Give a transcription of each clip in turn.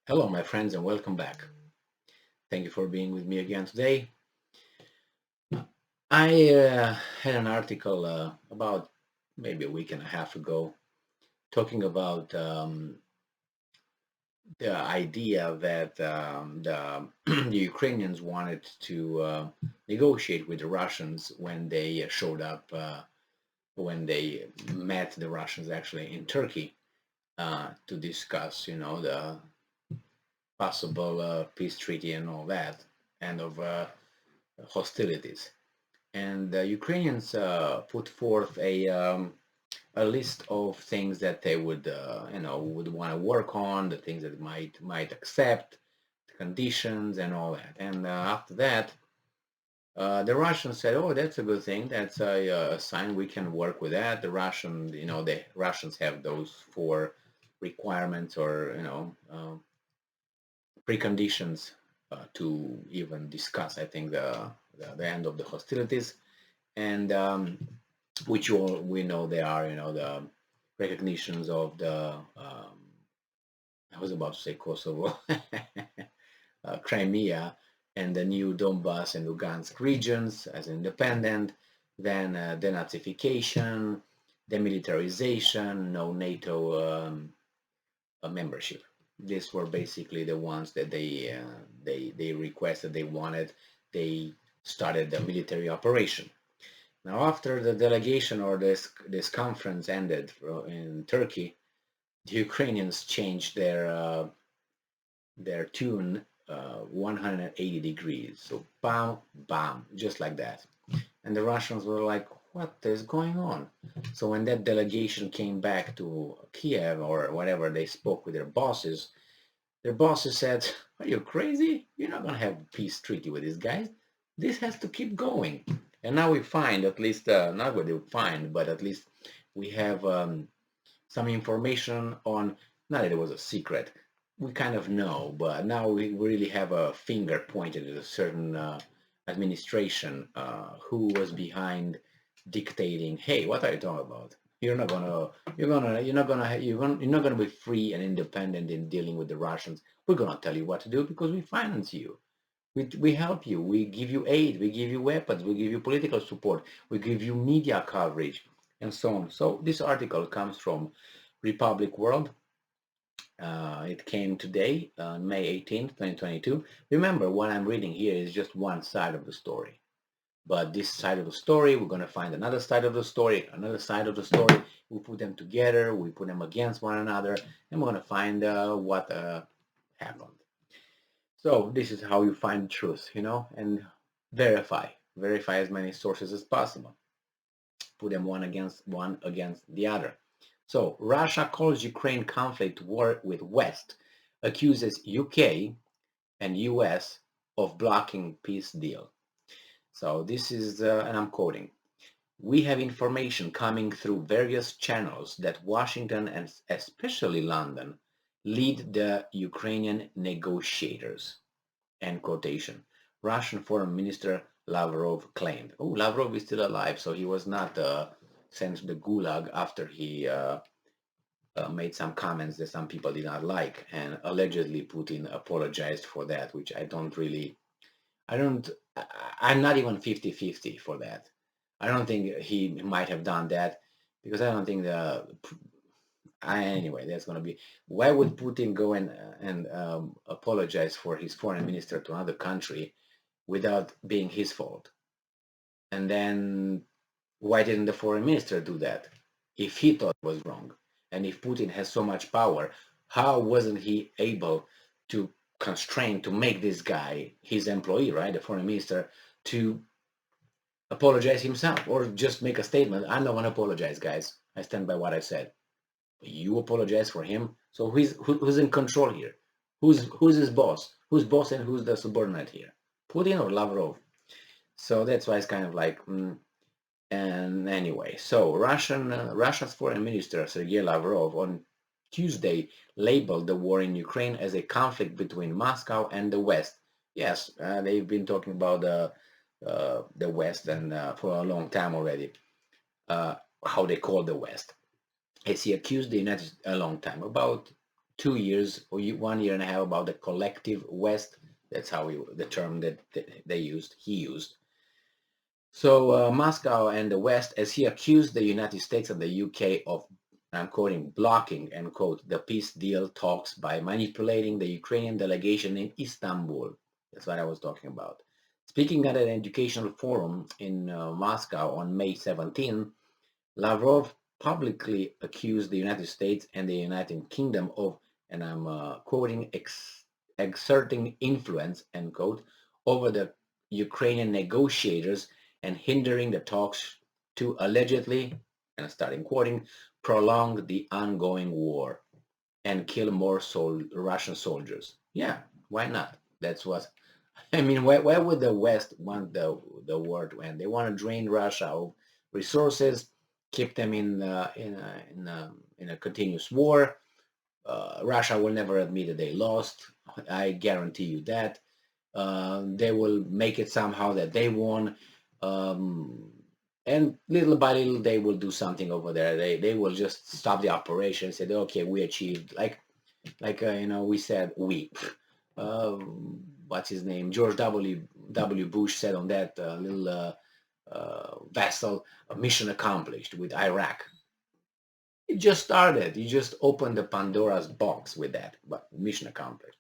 Hello, my friends, and welcome back. Thank you for being with me again today. I had an article about maybe a week and a half ago talking about the idea that the Ukrainians wanted to negotiate with the Russians when they showed up, when they met the Russians actually in Turkey to discuss, the possible peace treaty and all that, and of hostilities. And the Ukrainians put forth a list of things that they would would want to work on, the things that might accept, the conditions and all that. And after that, the Russians said, "Oh, that's a good thing. That's a sign we can work with that." The Russians have those four requirements or preconditions to even discuss. I think the end of the hostilities and which all we know they are, the recognitions of the I was about to say Kosovo, Crimea, and the new Donbas and Lugansk regions as independent, then denazification, demilitarization, no NATO membership. These were basically the ones that they requested, they wanted. They started the military operation. Now, after the delegation or this conference ended in Turkey, the Ukrainians changed their tune 180 degrees. So bam, bam, just like that. And the Russians were like, "What is going on?" So when that delegation came back to Kiev or whatever, they spoke with their bosses. Their bosses said, "Are you crazy? You're not going to have a peace treaty with these guys. This has to keep going." And now we find, at least, not what they find, but at least we have some information on, not that it was a secret, we kind of know, but now we really have a finger pointed at a certain administration who was behind dictating, "Hey, what are you talking about? You're not gonna be free and independent in dealing with the Russians. We're gonna tell you what to do because we finance you. We help you. We give you aid. We give you weapons. We give you political support. We give you media coverage, and so on." So this article comes from Republic World. It came today, May 18th, 2022. Remember, what I'm reading here is just one side of the story. But this side of the story, we're going to find another side of the story, another side of the story. We put them together, we put them against one another, and we're going to find what happened. So this is how you find the truth, and verify. Verify as many sources as possible. Put them one against the other. So Russia calls Ukraine conflict war with West, accuses UK and US of blocking peace deal. So this is, and I'm quoting, "We have information coming through various channels that Washington and especially London lead the Ukrainian negotiators." End quotation. Russian Foreign Minister Lavrov claimed. Oh, Lavrov is still alive, so he was not sent to the gulag after he made some comments that some people did not like, and allegedly Putin apologized for that, which I don't, I'm not even 50-50 for that. I don't think he might have done that because I don't think anyway, that's going to be, why would Putin go and apologize for his foreign minister to another country without being his fault? And then why didn't the foreign minister do that if he thought it was wrong? And if Putin has so much power, how wasn't he able to constrain to make this guy, his employee, right, the foreign minister, to apologize himself or just make a statement? "I'm not going to apologize, guys. I stand by what I said." You apologize for him. So who's in control here? Who's his boss? Who's boss and who's the subordinate here? Putin or Lavrov? So that's why it's kind of like. And anyway, so Russia's foreign minister Sergei Lavrov on Tuesday labeled the war in Ukraine as a conflict between Moscow and the West. Yes, they've been talking about the West and for a long time already. How they call the West, as he accused the United a long time, about 2 years or 1 year and a half about the collective West. That's how the term that he used. So Moscow and the West, as he accused the United States and the UK of, I'm quoting, blocking, end quote, the peace deal talks by manipulating the Ukrainian delegation in Istanbul. That's what I was talking about. Speaking at an educational forum in Moscow on May 17, Lavrov publicly accused the United States and the United Kingdom of, and I'm quoting, exerting influence, end quote, over the Ukrainian negotiators and hindering the talks to allegedly, and starting quoting, prolong the ongoing war and kill more Russian soldiers. Yeah, why not? That's what I mean. Why would the West want the war to end? They want to drain Russia of resources, keep them in a continuous war. Russia will never admit that they lost. I guarantee you that. They will make it somehow that they won. Um, and little by little, they will do something over there. They will just stop the operation, say, okay, we achieved, we said, what's his name? George W. Bush said on that little vessel, mission accomplished with Iraq. It just started. You just opened the Pandora's box with that, but mission accomplished.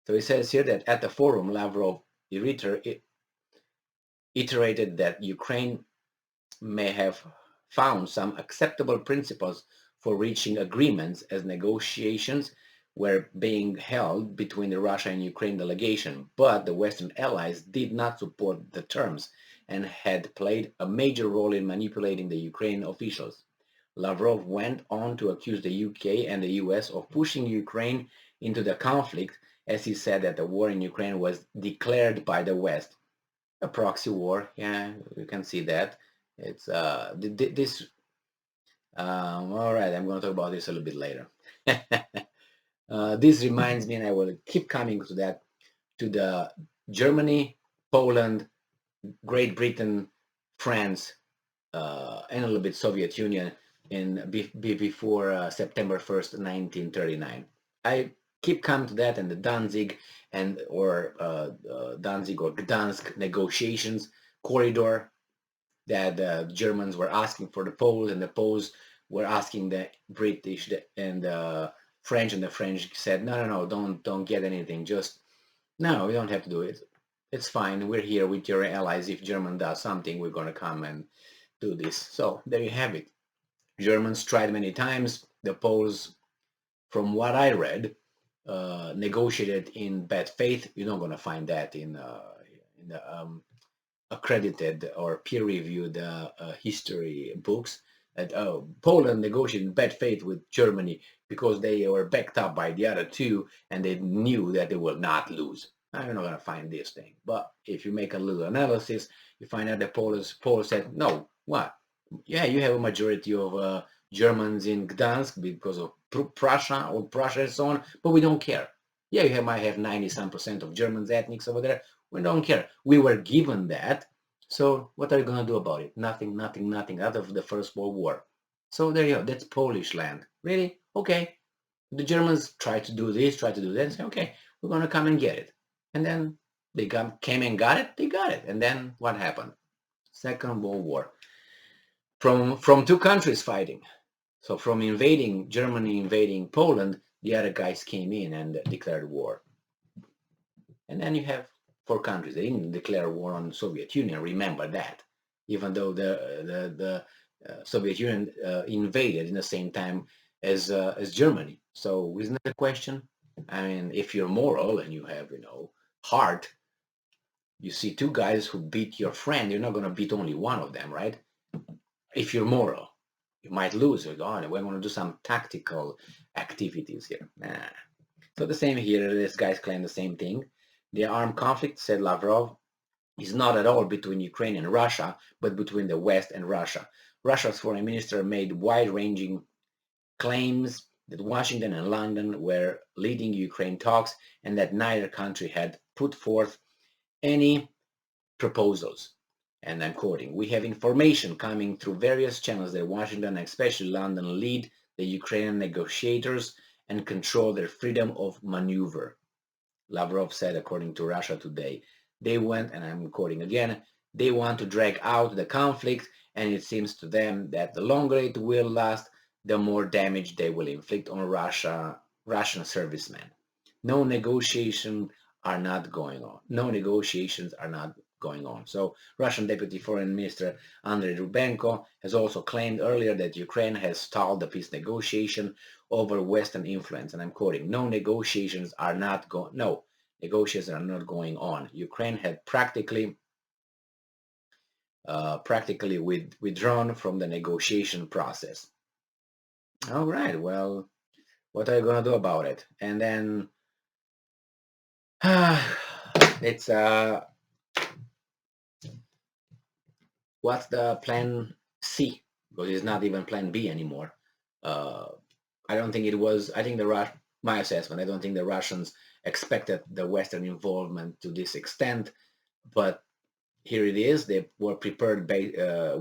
So it says here that at the forum, Lavrov iterated that Ukraine may have found some acceptable principles for reaching agreements as negotiations were being held between the Russia and Ukraine delegation, but the Western allies did not support the terms and had played a major role in manipulating the Ukrainian officials. Lavrov went on to accuse the UK and the US of pushing Ukraine into the conflict, as he said that the war in Ukraine was declared by the West. A proxy war, yeah, you can see that. It's this. All right, I'm going to talk about this a little bit later. This reminds me, and I will keep coming to that, to the Germany, Poland, Great Britain, France, and a little bit Soviet Union before September 1st, 1939. I keep coming to that, and the Danzig or Gdansk negotiations corridor that the Germans were asking for the Poles, and the Poles were asking the British and the French, and the French said, no, don't get anything. Just, no, we don't have to do it. It's fine. We're here with your allies. If German does something, we're going to come and do this. So there you have it. Germans tried many times. The Poles, from what I read, negotiated in bad faith. You're not going to find that in the accredited or peer-reviewed history books. That Poland negotiated in bad faith with Germany because they were backed up by the other two, and they knew that they will not lose. I'm not going to find this thing. But if you make a little analysis, you find out that Poles said, no, what? Yeah, you have a majority of Germans in Gdansk because of Prussia and so on, but we don't care. Yeah, might have 90-some% of Germans ethnics over there. We don't care. We were given that. So what are you going to do about it? Nothing out of the First World War. So there you go. That's Polish land. Really? Okay. The Germans tried to do this, tried to do that, and say, okay, we're going to come and get it. And then they came and got it. They got it. And then what happened? Second World War. From two countries fighting. So from Germany invading Poland, the other guys came in and declared war. And then you have four countries. They didn't declare war on the Soviet Union. Remember that, even though the Soviet Union invaded in the same time as Germany. So isn't that a question? I mean, if you're moral and you have heart, you see two guys who beat your friend, you're not going to beat only one of them, right? If you're moral, you might lose. We're going to do some tactical activities here. Nah. So the same here. These guys claim the same thing. The armed conflict, said Lavrov, is not at all between Ukraine and Russia, but between the West and Russia. Russia's foreign minister made wide-ranging claims that Washington and London were leading Ukraine talks and that neither country had put forth any proposals. And I'm quoting, we have information coming through various channels that Washington, especially London, lead the Ukrainian negotiators and control their freedom of maneuver. Lavrov said, according to Russia Today. They went, and I'm quoting again, they want to drag out the conflict, and it seems to them that the longer it will last, the more damage they will inflict on Russian servicemen. No negotiation are not going on. No negotiations are not going on. So Russian Deputy Foreign Minister Andrei Rubenko has also claimed earlier that Ukraine has stalled the peace negotiation over Western influence. And I'm quoting, no negotiations are not going on. Ukraine had practically withdrawn from the negotiation process. All right, well, what are you going to do about it? And then it's what's the plan C? Because it's not even plan B anymore. Uh, I don't think it was. I think my assessment. I don't think the Russians expected the Western involvement to this extent, but here it is. They were prepared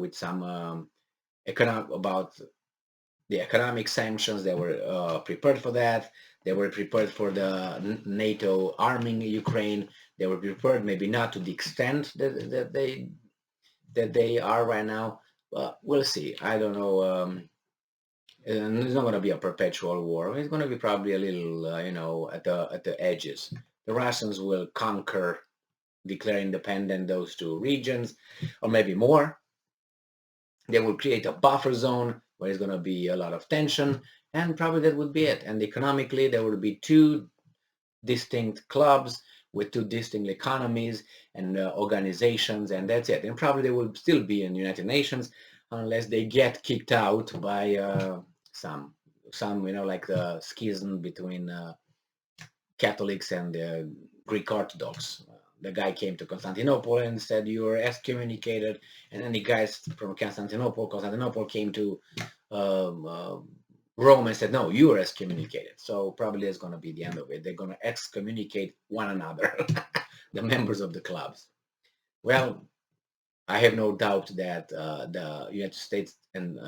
with some about the economic sanctions. They were prepared for that. They were prepared for the NATO arming Ukraine. They were prepared, maybe not to the extent that they are right now. But we'll see. I don't know. And it's not going to be a perpetual war. It's going to be probably a little, at the edges. The Russians will conquer, declare independent those two regions, or maybe more. They will create a buffer zone where there's going to be a lot of tension, and probably that would be it. And economically, there would be two distinct clubs with two distinct economies and organizations, and that's it. And probably they will still be in the United Nations unless they get kicked out by some, like the schism between Catholics and Greek Orthodox. The guy came to Constantinople and said, "You're excommunicated," and then the guys from Constantinople came to um, uh, Rome and said, "No, you are excommunicated." So probably that's going to be the end of it. They're going to excommunicate one another, the members of the clubs. Well, I have no doubt that the United States and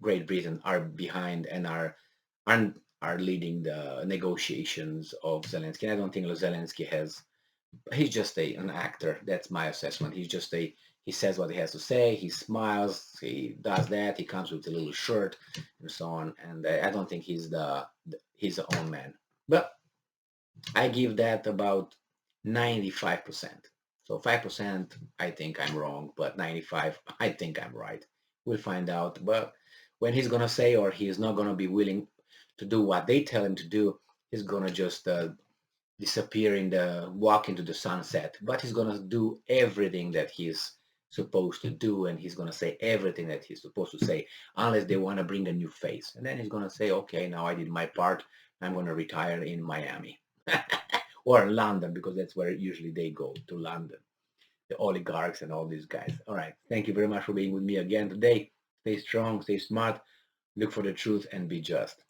Great Britain are behind and are leading the negotiations of Zelensky. I don't think Zelensky he's just an actor. That's my assessment. He says what he has to say. He smiles. He does that. He comes with a little shirt and so on. And I don't think he's the own man. But I give that about 95%. So 5%, I think I'm wrong, but 95, I think I'm right. We'll find out. But when he's gonna say, or he's not gonna be willing to do what they tell him to do, he's gonna just disappear walk into the sunset. But he's gonna do everything that he's supposed to do, and he's gonna say everything that he's supposed to say, unless they want to bring a new face. And then he's gonna say, okay, now I did my part. I'm gonna retire in Miami or London, because that's where usually they go, to London. The oligarchs and all these guys. All right. Thank you very much for being with me again today. Stay strong, stay smart, look for the truth, and be just.